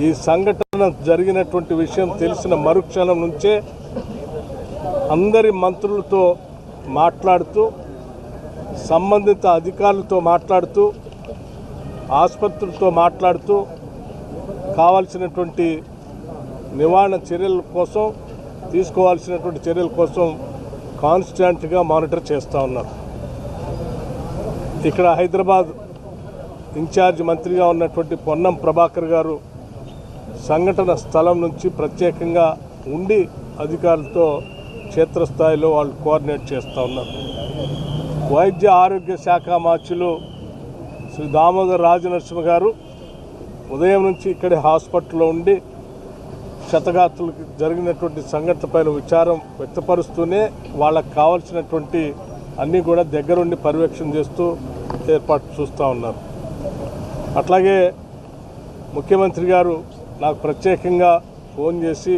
ఈ సంఘటన జరిగినటువంటి విషయం తెలిసిన మరుక్షణం నుంచే అందరి మంత్రులతో మాట్లాడుతూ, సంబంధిత అధికారులతో మాట్లాడుతూ, ఆసుపత్రులతో మాట్లాడుతూ కావాల్సినటువంటి నివారణ చర్యల కోసం, తీసుకోవాల్సినటువంటి చర్యల కోసం కాన్స్టాంట్గా మానిటర్ చేస్తూ ఉన్నారు. ఇక్కడ హైదరాబాద్ ఇన్ఛార్జ్ మంత్రిగా ఉన్నటువంటి పొన్నం ప్రభాకర్ గారు సంఘటన స్థలం నుంచి ప్రత్యేకంగా ఉండి అధికారులతో క్షేత్రస్థాయిలో వాళ్ళు కోఆర్డినేట్ చేస్తూ ఉన్నారు. వైద్య ఆరోగ్య శాఖ మార్చులు శ్రీ దామోదర్ రాజనరసింహ గారు ఉదయం నుంచి ఇక్కడే హాస్పిటల్లో ఉండి క్షతగాత్రులకు జరిగినటువంటి సంఘటనపైన విచారం వ్యక్తపరుస్తూనే వాళ్ళకు కావాల్సినటువంటి అన్నీ కూడా దగ్గరుండి పర్యవేక్షణ చేస్తూ ఏర్పాటు చూస్తూ ఉన్నారు. అట్లాగే ముఖ్యమంత్రి గారు నాకు ప్రత్యేకంగా ఫోన్ చేసి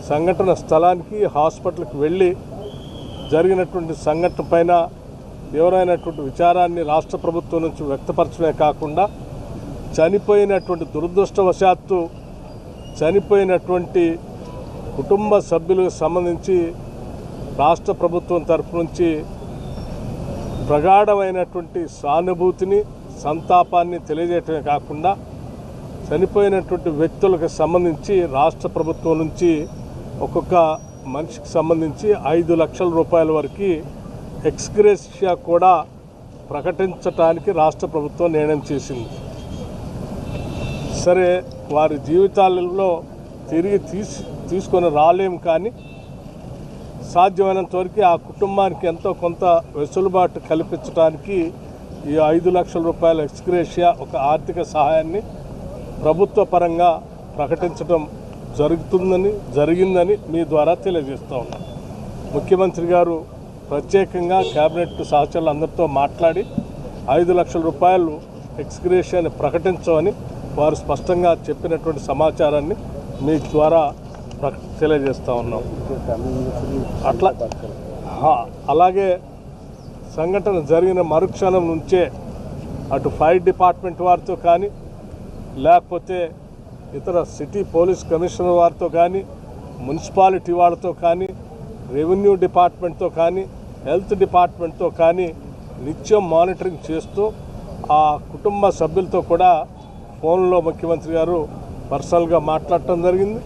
సంఘటన స్థలానికి, హాస్పిటల్కి వెళ్ళి జరిగినటువంటి సంఘటన పైన తీవ్రమైనటువంటి విచారాన్ని రాష్ట్ర ప్రభుత్వం నుంచి వ్యక్తపరచడమే కాకుండా చనిపోయినటువంటి దురదృష్టవశాత్తు చనిపోయినటువంటి కుటుంబ సభ్యులకు సంబంధించి రాష్ట్ర ప్రభుత్వం తరఫు నుంచి ప్రగాఢమైనటువంటి సానుభూతిని, సంతాపాన్ని తెలియజేయటమే కాకుండా చనిపోయినటువంటి వ్యక్తులకు సంబంధించి రాష్ట్ర ప్రభుత్వం నుంచి ఒక్కొక్క మనిషికి సంబంధించి 5 లక్షల రూపాయల వరకు ఎక్స్గ్రేషియా కూడా ప్రకటించడానికి రాష్ట్ర ప్రభుత్వం నిర్ణయం చేసింది. సరే, వారి జీవితాలలో తిరిగి తీసుకొని రాలేం, కానీ సాధ్యమైనంత వరకు ఆ కుటుంబానికి ఎంతో కొంత వెసులుబాటు కల్పించడానికి ఈ 5 లక్షల రూపాయల ఎక్స్గ్రేషియా ఒక ఆర్థిక సహాయాన్ని ప్రభుత్వ పరంగా ప్రకటించడం జరిగిందని మీ ద్వారా తెలియజేస్తూ ఉన్నాను. ముఖ్యమంత్రి గారు ప్రత్యేకంగా కేబినెట్ సహచరులు అందరితో మాట్లాడి 5 లక్షల రూపాయలు ఎక్స్గ్రేషియాని ప్రకటించమని వారు స్పష్టంగా చెప్పినటువంటి సమాచారాన్ని మీ ద్వారా తెలియజేస్తూ ఉన్నాం. అలాగే సంఘటన జరిగిన మరుక్షణం నుంచే అటు ఫైర్ డిపార్ట్మెంట్ వారితో కానీ, లేకపోతే ఇతర సిటీ పోలీస్ కమిషనర్ వారితో కానీ, మున్సిపాలిటీ వాళ్ళతో కానీ, రెవెన్యూ డిపార్ట్మెంట్తో కానీ, హెల్త్ డిపార్ట్మెంట్తో కానీ నిత్యం మానిటరింగ్ చేస్తూ ఆ కుటుంబ సభ్యులతో కూడా ఫోన్లో ముఖ్యమంత్రి గారు పర్సనల్గా మాట్లాడటం జరిగింది.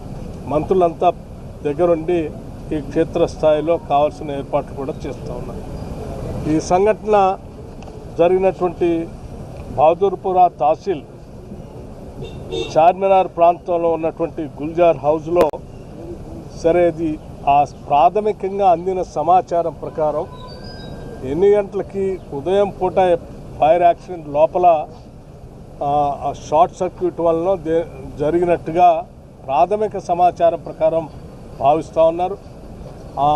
మంత్రులంతా దగ్గరుండి ఈ క్షేత్రస్థాయిలో కావాల్సిన ఏర్పాట్లు కూడా చేస్తూ ఉన్నారు. ఈ సంఘటన జరిగినటువంటి బహదూర్పురా తహసీల్ చార్మినార్ ప్రాంతంలో ఉన్నటువంటి గుల్జార్ హౌస్లో సరే, ఇది ఆ ప్రాథమికంగా అందిన సమాచారం ప్రకారం ఎన్ని గంటలకి ఉదయం పూట ఫైర్ యాక్సిడెంట్ లోపల షార్ట్ సర్క్యూట్ వలన జరిగినట్టుగా ప్రాథమిక సమాచారం ప్రకారం భావిస్తూ ఉన్నారు. ఆ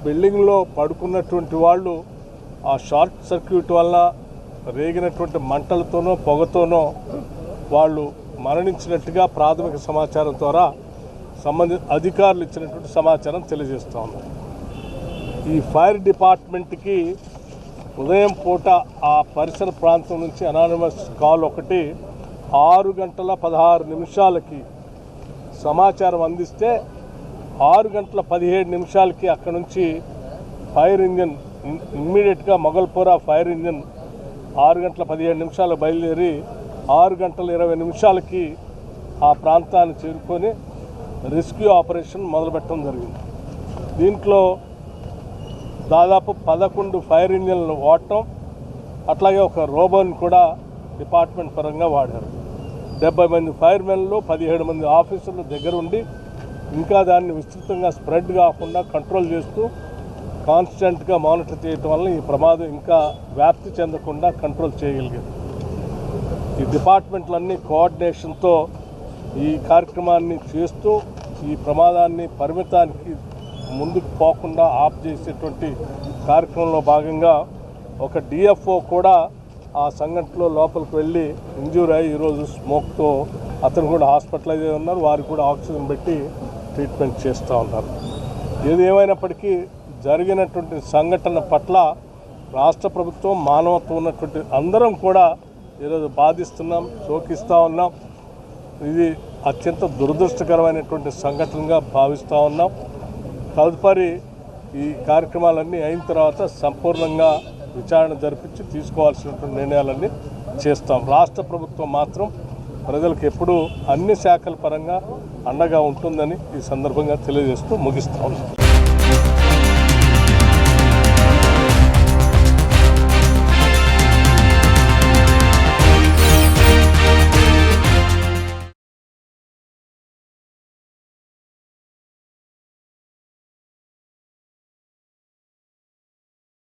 బిల్డింగ్లో పడుకున్నటువంటి వాళ్ళు ఆ షార్ట్ సర్క్యూట్ వల్ల రేగినటువంటి మంటలతోనో పొగతోనో వాళ్ళు మరణించినట్టుగా ప్రాథమిక సమాచారం ద్వారా సంబంధిత అధికారులు ఇచ్చినటువంటి సమాచారం తెలియజేస్తూ ఉన్నారు. ఈ ఫైర్ డిపార్ట్మెంట్కి ఉదయం పూట ఆ పరిసర ప్రాంతం నుంచి అనానిమస్ కాల్ ఒకటి 6:16 సమాచారం అందిస్తే 6:17 అక్కడ నుంచి ఫైర్ ఇంజన్ ఇమ్మీడియట్గా మొగల్పురా ఫైర్ ఇంజన్ 6:17 బయలుదేరి 6:20 ఆ ప్రాంతాన్ని చేరుకొని రెస్క్యూ ఆపరేషన్ మొదలుపెట్టడం జరిగింది. దీంట్లో దాదాపు 11 ఫైర్ ఇంజన్లు వాడటం, అట్లాగే ఒక రోబోని కూడా డిపార్ట్మెంట్ పరంగా వాడారు. 70 మంది ఫైర్మెన్లు, 17 మంది ఆఫీసర్లు దగ్గర ఉండి ఇంకా దాన్ని విస్తృతంగా స్ప్రెడ్ కాకుండా కంట్రోల్ చేస్తూ కాన్స్టెంట్గా మానిటర్ చేయటం వల్ల ఈ ప్రమాదం ఇంకా వ్యాప్తి చెందకుండా కంట్రోల్ చేయగలిగారు. ఈ డిపార్ట్మెంట్లన్నీ కోఆర్డినేషన్తో ఈ కార్యక్రమాన్ని చేస్తూ ఈ ప్రమాదాన్ని పరిమితానికి ముందుకు పోకుండా ఆఫ్ చేసేటువంటి కార్యక్రమంలో భాగంగా ఒక డిఎఫ్ఓ కూడా ఆ సంఘటనలో లోపలికి వెళ్ళి ఇంజ్యూర్ అయ్యి ఈరోజు స్మోక్తో అతను కూడా హాస్పిటలైజ్ అయి ఉన్నారు. వారికి కూడా ఆక్సిజన్ పెట్టి ట్రీట్మెంట్ చేస్తూ ఉన్నారు. ఏది ఏమైనప్పటికీ జరిగినటువంటి సంఘటన పట్ల రాష్ట్ర ప్రభుత్వం, మానవత్వం ఉన్నటువంటి అందరం కూడా ఈరోజు బాధిస్తున్నాం, శోకిస్తూ ఉన్నాం. ఇది అత్యంత దురదృష్టకరమైనటువంటి సంఘటనగా భావిస్తూ ఉన్నాం. తదుపరి ఈ కార్యక్రమాలన్నీ అయిన తర్వాత సంపూర్ణంగా విచారణ జరిపించి తీసుకోవాల్సినటువంటి నిర్ణయాలన్నీ చేస్తాం. రాష్ట్ర ప్రభుత్వం మాత్రం ప్రజలకు ఎప్పుడూ అన్ని శాఖల పరంగా అండగా ఉంటుందని ఈ సందర్భంగా తెలియజేస్తూ ముగిస్తా ఉన్నాం.